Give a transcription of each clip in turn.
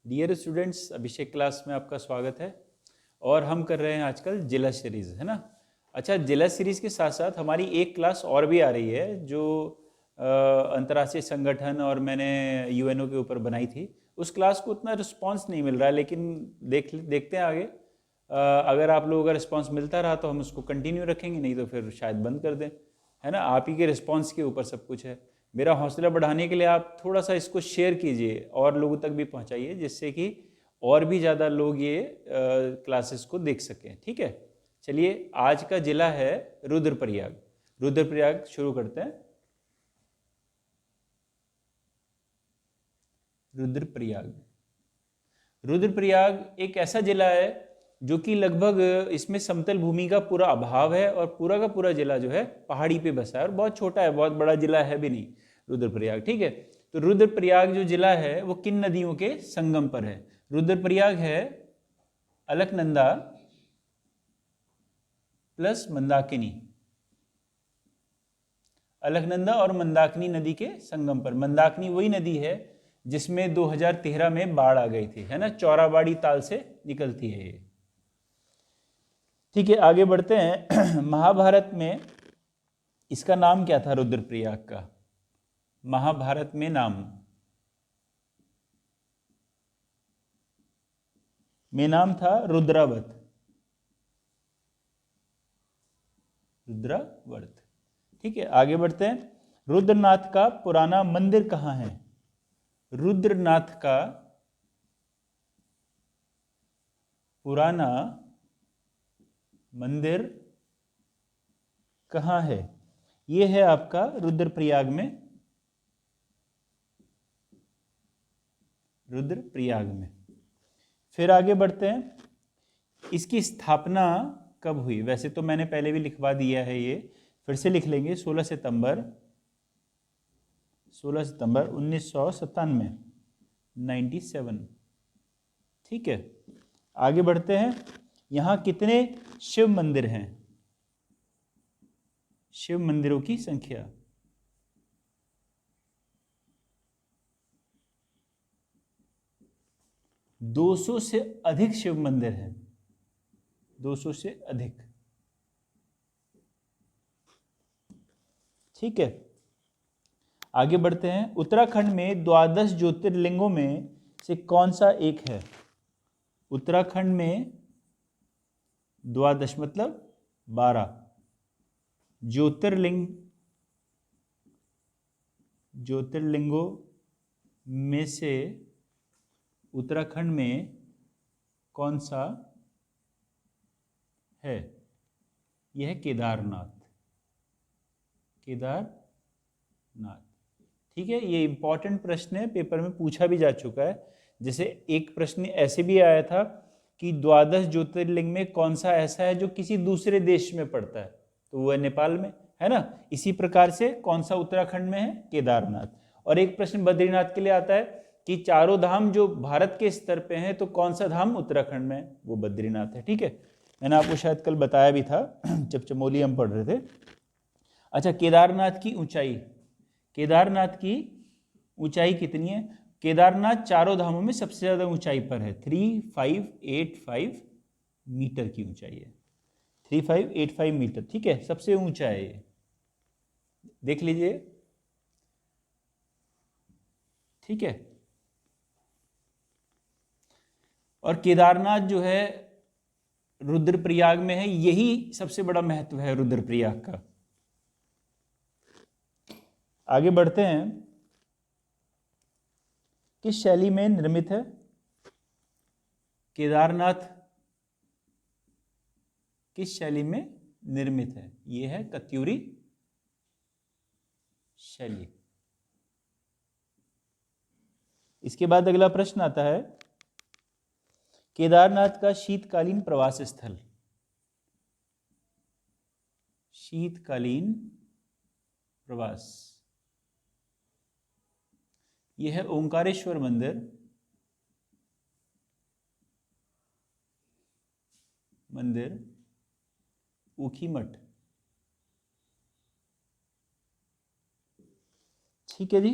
Dear students, अभिषेक class में आपका स्वागत है। और हम कर रहे हैं आजकल जिला सीरीज़, है ना। अच्छा, जिला सीरीज़ के साथ साथ हमारी एक क्लास और भी आ रही है जो अंतर्राष्ट्रीय संगठन और मैंने यूएनओ के ऊपर बनाई थी। उस क्लास को उतना रिस्पांस नहीं मिल रहा है, लेकिन देखते हैं आगे। अगर आप लोगों का रिस्पांस मिलता रहा तो हम उसको कंटिन्यू रखेंगे, नहीं तो फिर शायद बंद कर दें, है ना। आप ही के रिस्पांस के ऊपर सब कुछ है। मेरा हौसला बढ़ाने के लिए आप थोड़ा सा इसको शेयर कीजिए और लोगों तक भी पहुंचाइए, जिससे कि और भी ज़्यादा लोग ये क्लासेस को देख सकें। ठीक है, चलिए आज का जिला है रुद्रप्रयाग। रुद्रप्रयाग शुरू करते हैं। रुद्रप्रयाग रुद्रप्रयाग एक ऐसा जिला है जो कि लगभग इसमें समतल भूमि का पूरा अभाव है और पूरा का पूरा जिला जो है पहाड़ी पे बसा है और बहुत छोटा है, बहुत बड़ा जिला है भी नहीं रुद्रप्रयाग। ठीक है, तो रुद्रप्रयाग जो जिला है वो किन नदियों के संगम पर है? रुद्रप्रयाग है अलकनंदा प्लस मंदाकिनी। अलकनंदा और मंदाकिनी नदी के संगम पर। मंदाकिनी वही नदी है जिसमें 2013 में बाढ़ आ गई थी, है ना। चौराबाड़ी ताल से निकलती है ये। ठीक है, आगे बढ़ते हैं। महाभारत में इसका नाम क्या था रुद्रप्रयाग का? महाभारत में नाम था रुद्रावत। रुद्रावर्त। ठीक है, आगे बढ़ते हैं। रुद्रनाथ का पुराना मंदिर कहाँ है? रुद्रनाथ का पुराना मंदिर कहाँ है? यह है आपका रुद्रप्रयाग में। रुद्रप्रयाग में। फिर आगे बढ़ते हैं। इसकी स्थापना कब हुई? वैसे तो मैंने पहले भी लिखवा दिया है, ये फिर से लिख लेंगे। 16 सितंबर 1997। 97। ठीक है, आगे बढ़ते हैं। यहाँ कितने शिव मंदिर हैं? शिव मंदिरों की संख्या 200 से अधिक शिव मंदिर हैं। 200 से अधिक। ठीक है, आगे बढ़ते हैं। उत्तराखंड में 12 ज्योतिर्लिंगों में से कौन सा एक है? उत्तराखंड में 12 मतलब 12 ज्योतिर्लिंगों में से उत्तराखंड में कौन सा है? यह है केदारनाथ। केदारनाथ। ठीक है, ये इंपॉर्टेंट प्रश्न है, पेपर में पूछा भी जा चुका है। जैसे एक प्रश्न ऐसे भी आया था कि 12 ज्योतिर्लिंग में कौन सा ऐसा है जो किसी दूसरे देश में पड़ता है, तो वो है नेपाल में, है ना। इसी प्रकार से कौन सा उत्तराखंड में है? केदारनाथ। और एक प्रश्न बद्रीनाथ के लिए आता है कि चारों धाम जो भारत के स्तर पे हैं, तो कौन सा धाम उत्तराखंड में है? वो बद्रीनाथ है। ठीक है, मैंने आपको शायद कल बताया भी था जब चमोली हम पढ़ रहे थे। अच्छा, केदारनाथ की ऊंचाई। केदारनाथ की ऊंचाई कितनी है? केदारनाथ चारों धामों में सबसे ज्यादा ऊंचाई पर है। 3585 मीटर की ऊंचाई है। 3585 मीटर। ठीक है, सबसे ऊंचा है ये, देख लीजिए। ठीक है, और केदारनाथ जो है रुद्रप्रयाग में है, यही सबसे बड़ा महत्व है रुद्रप्रयाग का। आगे बढ़ते हैं। किस शैली में निर्मित है केदारनाथ? किस शैली में निर्मित है? यह है कत्यूरी शैली। इसके बाद अगला प्रश्न आता है, केदारनाथ का शीतकालीन प्रवास स्थल। शीतकालीन प्रवास। यह है ओंकारेश्वर मंदिर ऊखीमठ। ठीक है जी,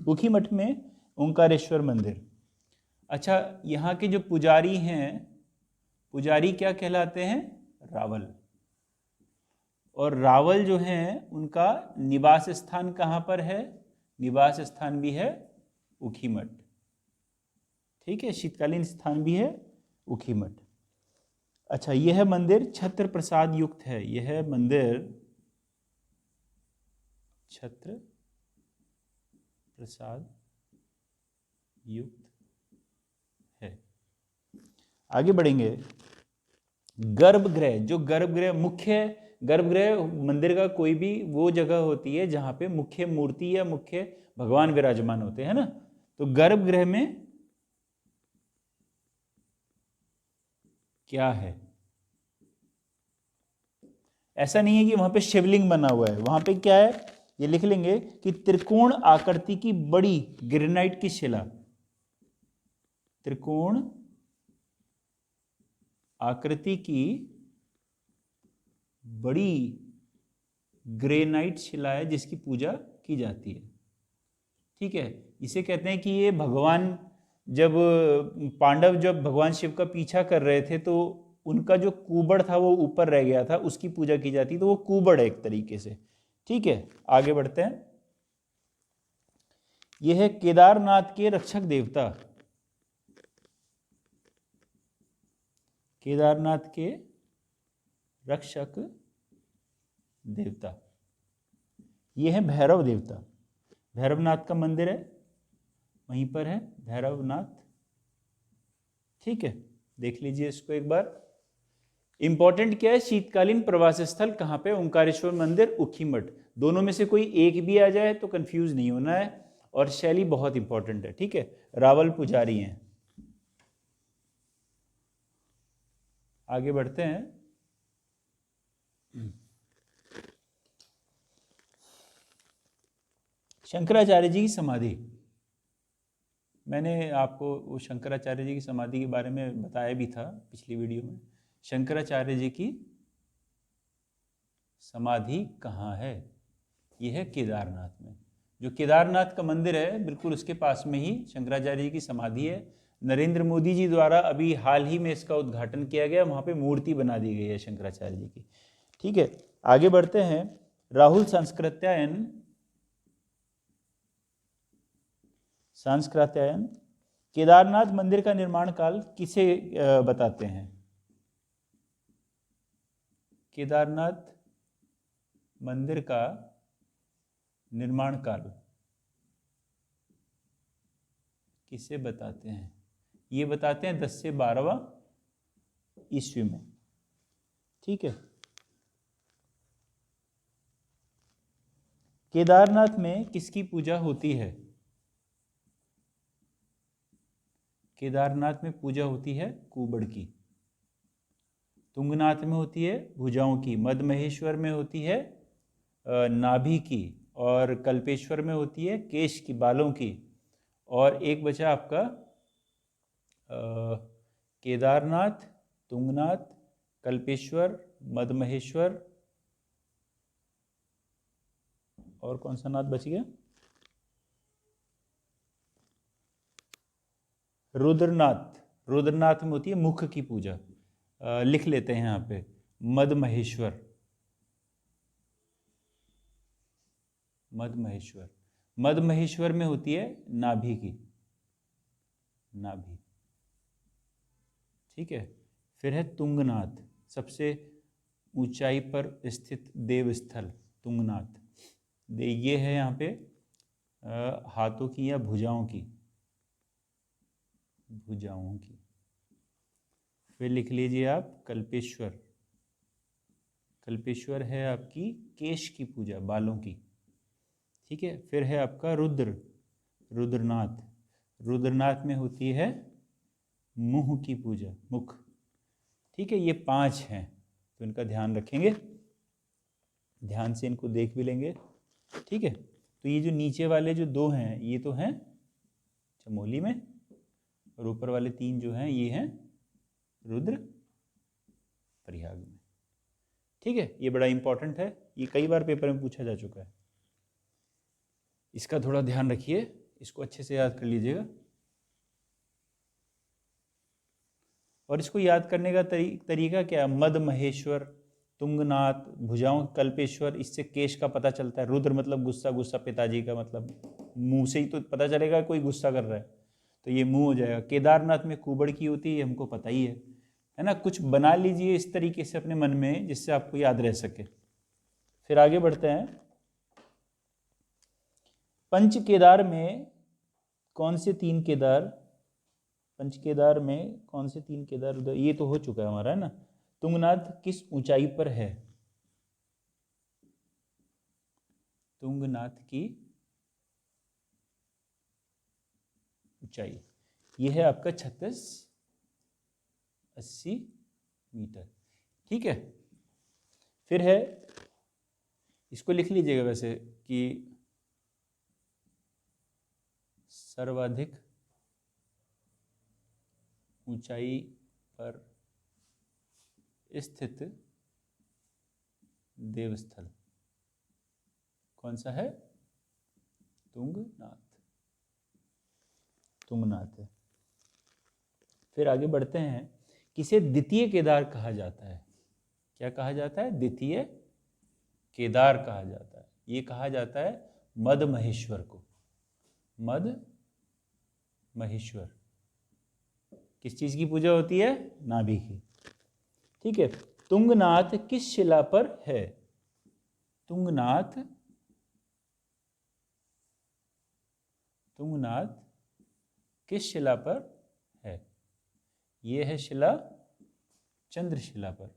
ऊखीमठ में ओंकारेश्वर मंदिर। अच्छा, यहाँ के जो पुजारी हैं, पुजारी क्या कहलाते हैं? रावल। और रावल जो हैं उनका निवास स्थान कहाँ पर है? निवास स्थान भी है ऊखीमठ। ठीक है, शीतकालीन स्थान भी है ऊखीमठ। अच्छा, यह मंदिर छत्र प्रसाद युक्त है। यह मंदिर छत्र प्रसाद युक्त है। आगे बढ़ेंगे। गर्भगृह, जो गर्भगृह, मुख्य गर्भगृह मंदिर का कोई भी वो जगह होती है जहां पे मुख्य मूर्ति या मुख्य भगवान विराजमान होते हैं ना। तो गर्भगृह में क्या है? ऐसा नहीं है कि वहां पे शिवलिंग बना हुआ है, वहां पे क्या है ये लिख लेंगे कि त्रिकोण आकृति की बड़ी ग्रेनाइट की शिला, त्रिकोण आकृति की बड़ी ग्रेनाइट शिला है जिसकी पूजा की जाती है। ठीक है, इसे कहते हैं कि ये भगवान, जब पांडव जब भगवान शिव का पीछा कर रहे थे तो उनका जो कुबड़ था वो ऊपर रह गया था, उसकी पूजा की जाती, तो वो कुबड़ है एक तरीके से। ठीक है, आगे बढ़ते हैं। यह है केदारनाथ के रक्षक देवता, केदारनाथ के रक्षक देवता। यह है भैरव देवता, भैरवनाथ का मंदिर है, वहीं पर है भैरवनाथ। ठीक है, देख लीजिए इसको एक बार। इंपॉर्टेंट क्या है, शीतकालीन प्रवास स्थल कहाँ पे? ओंकारेश्वर मंदिर, ऊखीमठ। दोनों में से कोई एक भी आ जाए तो कंफ्यूज नहीं होना है, और शैली बहुत इंपॉर्टेंट है। ठीक है, रावल पुजारी हैं। आगे बढ़ते हैं। शंकराचार्य जी की समाधि, मैंने आपको वो शंकराचार्य जी की समाधि के बारे में बताया भी था पिछली वीडियो में। शंकराचार्य जी की समाधि कहाँ है? यह है केदारनाथ में। जो केदारनाथ का मंदिर है बिल्कुल उसके पास में ही शंकराचार्य जी की समाधि है। नरेंद्र मोदी जी द्वारा अभी हाल ही में इसका उद्घाटन किया गया, वहाँ पे मूर्ति बना दी गई है शंकराचार्य जी की। ठीक है, आगे बढ़ते हैं। राहुल सांस्कृत्यायन, सांस्कृत्यायन केदारनाथ मंदिर का निर्माण काल किसे बताते हैं? केदारनाथ मंदिर का निर्माण काल किसे बताते हैं? ये बताते हैं 10 से 12वां ईस्वी में। ठीक है, केदारनाथ में किसकी पूजा होती है? केदारनाथ में पूजा होती है कुबड़ की। तुंगनाथ में होती है भुजाओं की। मदमहेश्वर में होती है नाभि की। और कल्पेश्वर में होती है केश की, बालों की। और एक बचा आपका केदारनाथ, तुंगनाथ, कल्पेश्वर, मदमहेश्वर, और कौन सा नाथ बच गया? रुद्रनाथ। रुद्रनाथ में होती है मुख की पूजा। लिख लेते हैं यहाँ पे मदमहेश्वर, मदमहेश्वर। मदमहेश्वर में होती है नाभि की, नाभि। ठीक है, फिर है तुंगनाथ, सबसे ऊंचाई पर स्थित देवस्थल तुंगनाथ। ये है यहाँ पे हाथों की या भुजाओं की, भुजाओं की। फिर लिख लीजिए आप कल्पेश्वर। कल्पेश्वर है आपकी केश की पूजा, बालों की। ठीक है, फिर है आपका रुद्र, रुद्रनाथ। रुद्रनाथ में होती है मुंह की पूजा, मुख। ठीक है, ये 5 हैं, तो इनका ध्यान रखेंगे, ध्यान से इनको देख भी लेंगे। ठीक है, तो ये जो नीचे वाले जो 2 हैं ये तो हैं चमोली में, और ऊपर वाले 3 जो हैं ये हैं रुद्र प्रयाग में। ठीक है, ये बड़ा इंपॉर्टेंट है, ये कई बार पेपर में पूछा जा चुका है। इसका थोड़ा ध्यान रखिए, इसको अच्छे से याद कर लीजिएगा। और इसको याद करने का तरीका क्या है? मद महेश्वर, तुंगनाथ, भुजाओं कल्पेश्वर, इससे केश का पता चलता है। रुद्र मतलब गुस्सा, गुस्सा पिताजी का मतलब मुंह से ही तो पता चलेगा कोई गुस्सा कर रहा है, तो ये मुंह हो जाएगा। केदारनाथ में कुबड़ की होती है, ये हमको पता ही है ना। कुछ बना लीजिए इस तरीके से अपने मन में जिससे आपको याद रह सके। फिर आगे बढ़ते हैं। पंच केदार में कौन से 3 केदार, पंच केदार में कौन से 3 केदार उधर, ये तो हो चुका है हमारा, है ना। तुंगनाथ किस ऊंचाई पर है? तुंगनाथ की ऊंचाई ये है आपका 3680 मीटर, ठीक है। फिर है, इसको लिख लीजिएगा वैसे कि सर्वाधिक ऊंचाई पर स्थित देवस्थल कौन सा है? तुंगनाथ, तुंगनाथ है। फिर आगे बढ़ते हैं। किसे द्वितीय केदार कहा जाता है? क्या कहा जाता है? द्वितीय केदार कहा जाता है। ये कहा जाता है मद महेश्वर को। मद महेश्वर किस चीज की पूजा होती है? नाभि की, ठीक है। तुंगनाथ किस शिला पर है? तुंगनाथ, तुंगनाथ किस शिला पर है? ये है शिला चंद्रशिला पर,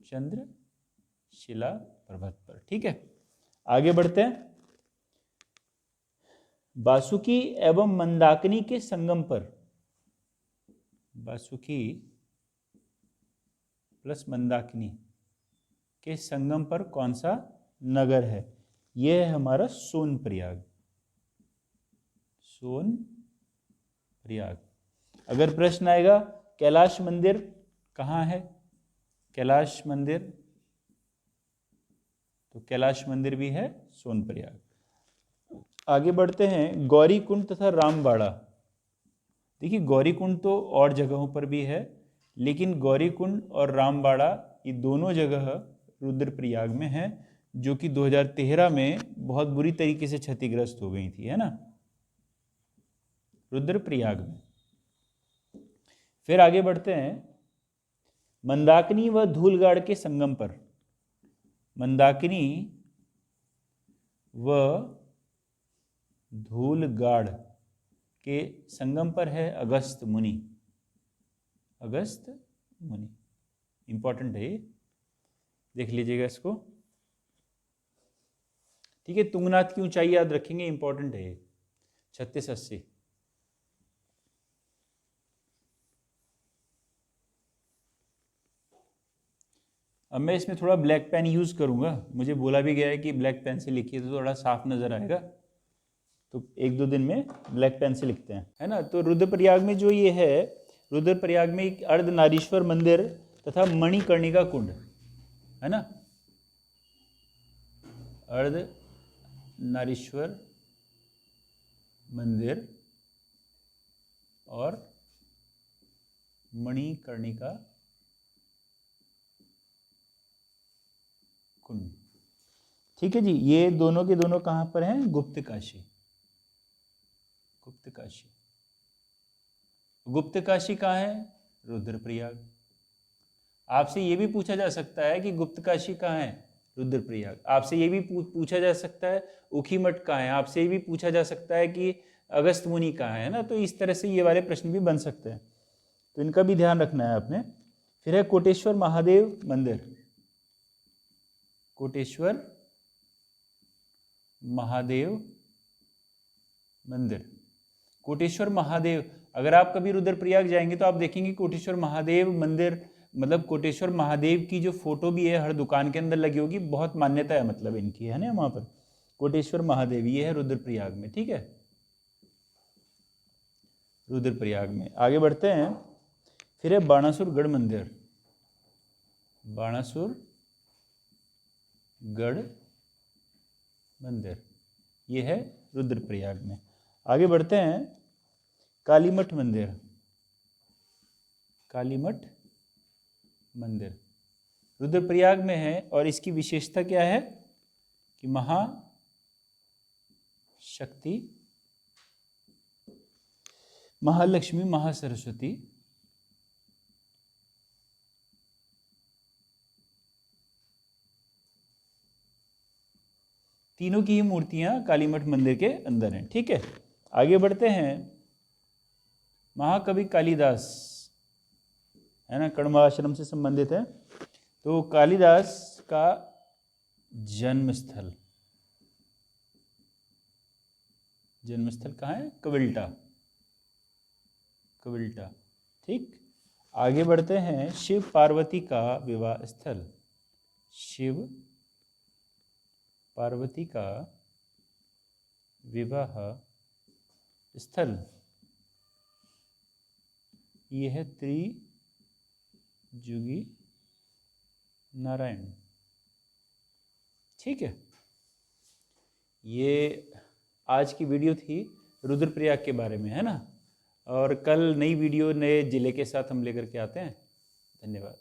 चंद्रशिला पर्वत पर, ठीक है। आगे बढ़ते हैं। वासुकी एवं मंदाकिनी के संगम पर, वासुकी प्लस मंदाकिनी के संगम पर कौन सा नगर है? यह है हमारा सोनप्रयाग, सोनप्रयाग। अगर प्रश्न आएगा कैलाश मंदिर कहाँ है? कैलाश मंदिर, तो कैलाश मंदिर भी है सोनप्रयाग। आगे बढ़ते हैं। गौरीकुंड तथा रामबाड़ा, देखिए गौरीकुंड तो और जगहों पर भी है, लेकिन गौरीकुंड और रामबाड़ा ये दोनों जगह रुद्रप्रयाग में है, जो कि 2013 में बहुत बुरी तरीके से क्षतिग्रस्त हो गई थी, है ना, रुद्रप्रयाग में। फिर आगे बढ़ते हैं। मंदाकिनी व धूलगाड़ के संगम पर, मंदाकिनी व धूलगाड़ के संगम पर है अगस्त मुनि, अगस्त मुनि, इंपॉर्टेंट है ये, देख लीजिएगा इसको, ठीक है। तुंगनाथ की ऊंचाई याद रखेंगे, इंपॉर्टेंट है ये, 3680। अब मैं इसमें थोड़ा ब्लैक पेन यूज करूंगा, मुझे बोला भी गया है कि ब्लैक पेन से लिखिए तो थोड़ा साफ नजर आएगा, तो 1-2 दिन में ब्लैक पेन से लिखते हैं, है ना। तो रुद्रप्रयाग में जो ये है, रुद्रप्रयाग में एक अर्धनारीश्वर मंदिर तथा मणिकर्णिका कुंड, है ना, अर्धनारीश्वर मंदिर और मणिकर्णिका कुंड, ठीक है जी। ये दोनों के दोनों कहां पर हैं? गुप्त काशी, गुप्त काशी। गुप्त काशी कहाँ है? रुद्रप्रयाग। आपसे ये भी पूछा जा सकता है कि गुप्त काशी कहाँ है? रुद्रप्रयाग। आपसे ये भी पूछा जा सकता है उखी मठ कहाँ है, आपसे ये भी पूछा जा सकता है कि अगस्त मुनि कहाँ है ना। तो इस तरह से ये वाले प्रश्न भी बन सकते हैं, तो इनका भी ध्यान रखना है आपने। फिर है कोटेश्वर महादेव मंदिर, कोटेश्वर महादेव मंदिर। कोटेश्वर महादेव, अगर आप कभी रुद्रप्रयाग जाएंगे तो आप देखेंगे कोटेश्वर महादेव मंदिर, मतलब कोटेश्वर महादेव की जो फोटो भी है हर दुकान के अंदर लगी होगी, बहुत मान्यता है मतलब इनकी, है ना वहाँ पर। कोटेश्वर महादेव ये है रुद्रप्रयाग में, ठीक है, रुद्रप्रयाग में। आगे बढ़ते हैं। फिर है बाणासुर गढ़ मंदिर, बाणासुर गढ़ मंदिर ये है रुद्रप्रयाग में। आगे बढ़ते हैं। कालीमठ मंदिर, कालीमठ मंदिर रुद्रप्रयाग में है और इसकी विशेषता क्या है कि महाशक्ति, महालक्ष्मी, महासरस्वती तीनों की ही मूर्तियां कालीमठ मंदिर के अंदर हैं। ठीक है, आगे बढ़ते हैं। महाकवि कालिदास है ना, कण्व आश्रम से संबंधित है। तो कालिदास का जन्म स्थल कहाँ है? कविल्टा। ठीक, आगे बढ़ते हैं। शिव पार्वती का विवाह स्थल, शिव पार्वती का विवाह स्थल ये है त्रिजुगी नारायण। ठीक है, ये आज की वीडियो थी रुद्रप्रयाग के बारे में, है ना। और कल नई वीडियो नए जिले के साथ हम लेकर के आते हैं। धन्यवाद।